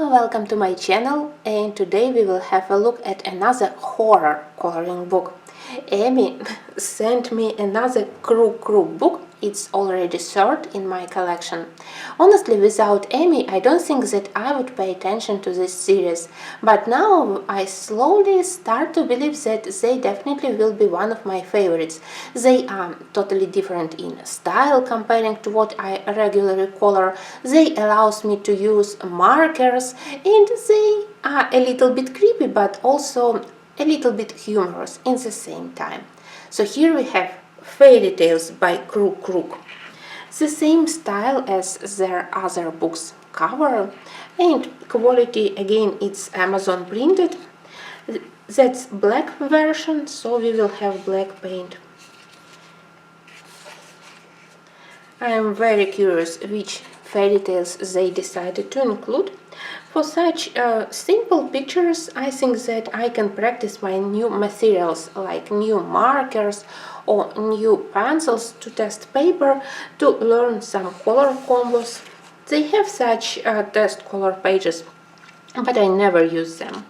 Welcome to my channel, and today we will have a look at another horror coloring book. Amy sent me another Crook book. It's already third in my collection. Honestly, without Amy, I don't think that I would pay attention to this series, but now I slowly start to believe that they definitely will be one of my favorites. They are totally different in style comparing to what I regularly color. They allows me to use markers, and they are a little bit creepy but also a little bit humorous in the same time. So here we have Fairy Tales by Crook. The same style as their other books cover, and quality again it's Amazon printed. That's black version, so we will have black paint. I am very curious which fairy tales they decided to include. For such simple pictures, I think that I can practice my new materials like new markers or new pencils to test paper, to learn some color combos. They have such test color pages, but I never use them.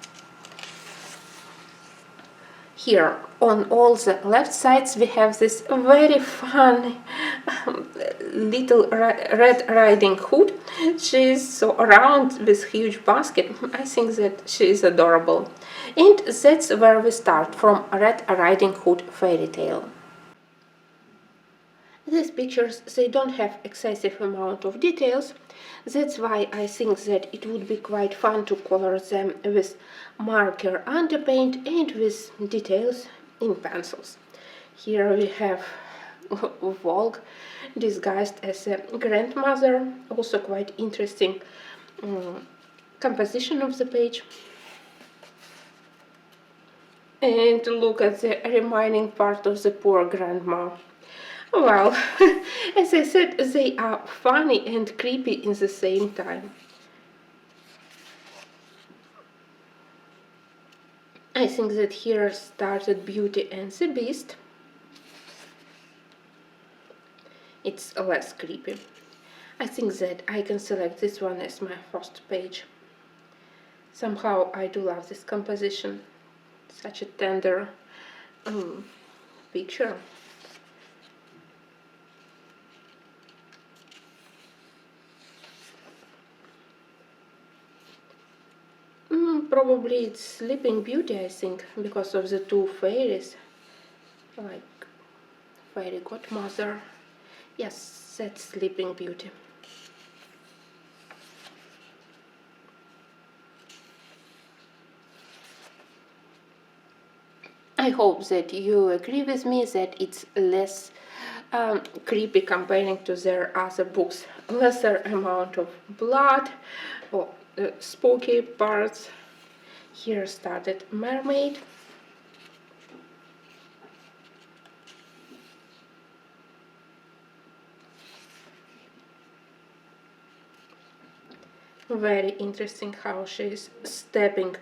Here on all the left sides we have this very fun little Red Riding Hood. She is so round with huge basket. I think that she is adorable. And that's where we start, from Red Riding Hood fairy tale. These pictures, they don't have excessive amount of details. That's why I think that it would be quite fun to color them with marker underpaint and with details in pencils. Here we have Volk disguised as a grandmother, also quite interesting composition of the page. And look at the remaining part of the poor grandma. Well, as I said, they are funny and creepy in the same time. I think that here started Beauty and the Beast. It's less creepy. I think that I can select this one as my first page. Somehow I do love this composition. Such a tender picture. Probably it's Sleeping Beauty, I think, because of the two fairies, like fairy godmother. Yes, that's Sleeping Beauty. I hope that you agree with me that it's less creepy comparing to their other books. Lesser amount of blood or spooky parts. Here started Mermaid. Very interesting how she is stepping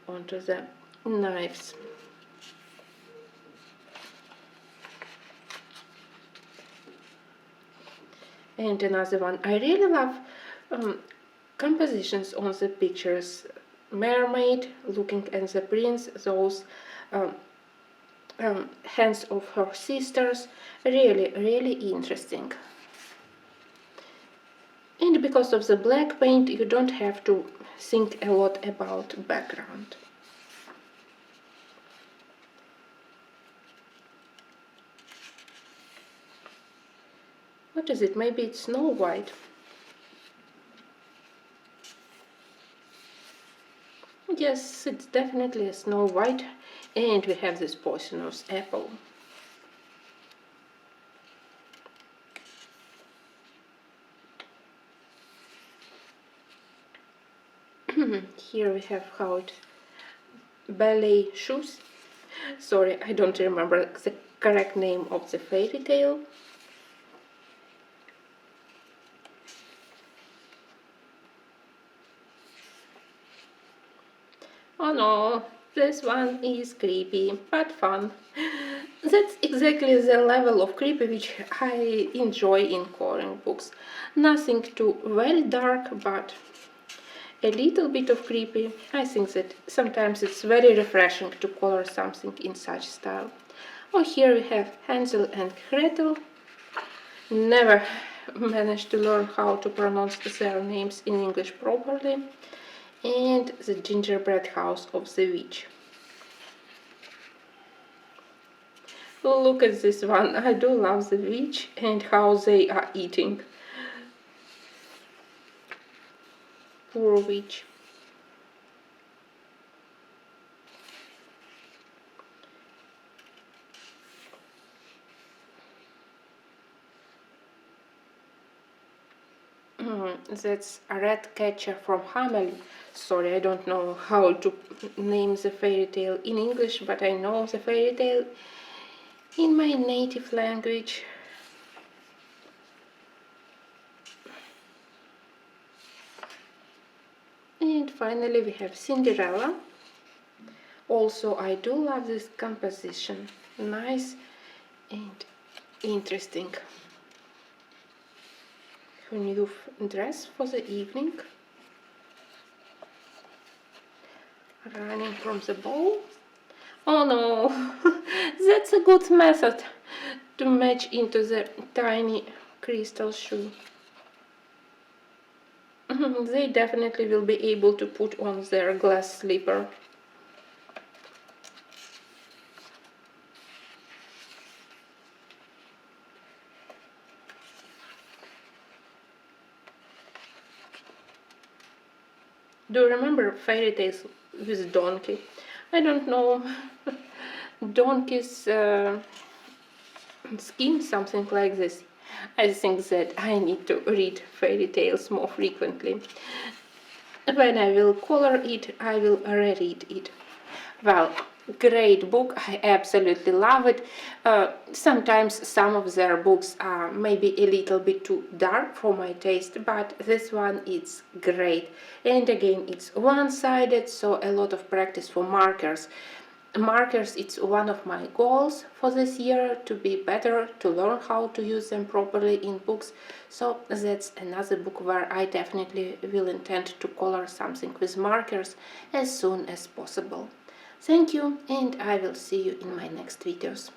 onto the knives. And another one. I really love compositions on the pictures. Mermaid looking at the prince, those hands of her sisters, really interesting. And because of the black paint, you don't have to think a lot about background. What is it? Maybe it's Snow White. Yes, it's definitely a Snow White, and we have this poisonous apple. Here we have how it ballet shoes. Sorry, I don't remember the correct name of the fairy tale. Oh no, this one is creepy, but fun. That's exactly the level of creepy which I enjoy in coloring books. Nothing too very dark, but a little bit of creepy. I think that sometimes it's very refreshing to color something in such style. Oh, here we have Hansel and Gretel. Never managed to learn how to pronounce their names in English properly. And the gingerbread house of the witch. Look at this one. I do love the witch and how they are eating. Poor witch. That's a red catcher from Hamelin. Sorry, I don't know how to name the fairy tale in English, but I know the fairy tale in my native language. And finally we have Cinderella. Also, I do love this composition. Nice and interesting. Her new dress for the evening. Running from the ball. Oh no, that's a good method to match into the tiny crystal shoe. They definitely will be able to put on their glass slipper. Do you remember fairy tales with donkey? I don't know. Donkey's skin, something like this. I think that I need to read fairy tales more frequently. When I will color it, I will reread it. Well, great book. I absolutely love it. Sometimes some of their books are maybe a little bit too dark for my taste, but this one is great. And again, it's one-sided, so a lot of practice for markers. Markers, it's one of my goals for this year, to be better, to learn how to use them properly in books. So that's another book where I definitely will intend to color something with markers as soon as possible. Thank you, and I will see you in my next videos.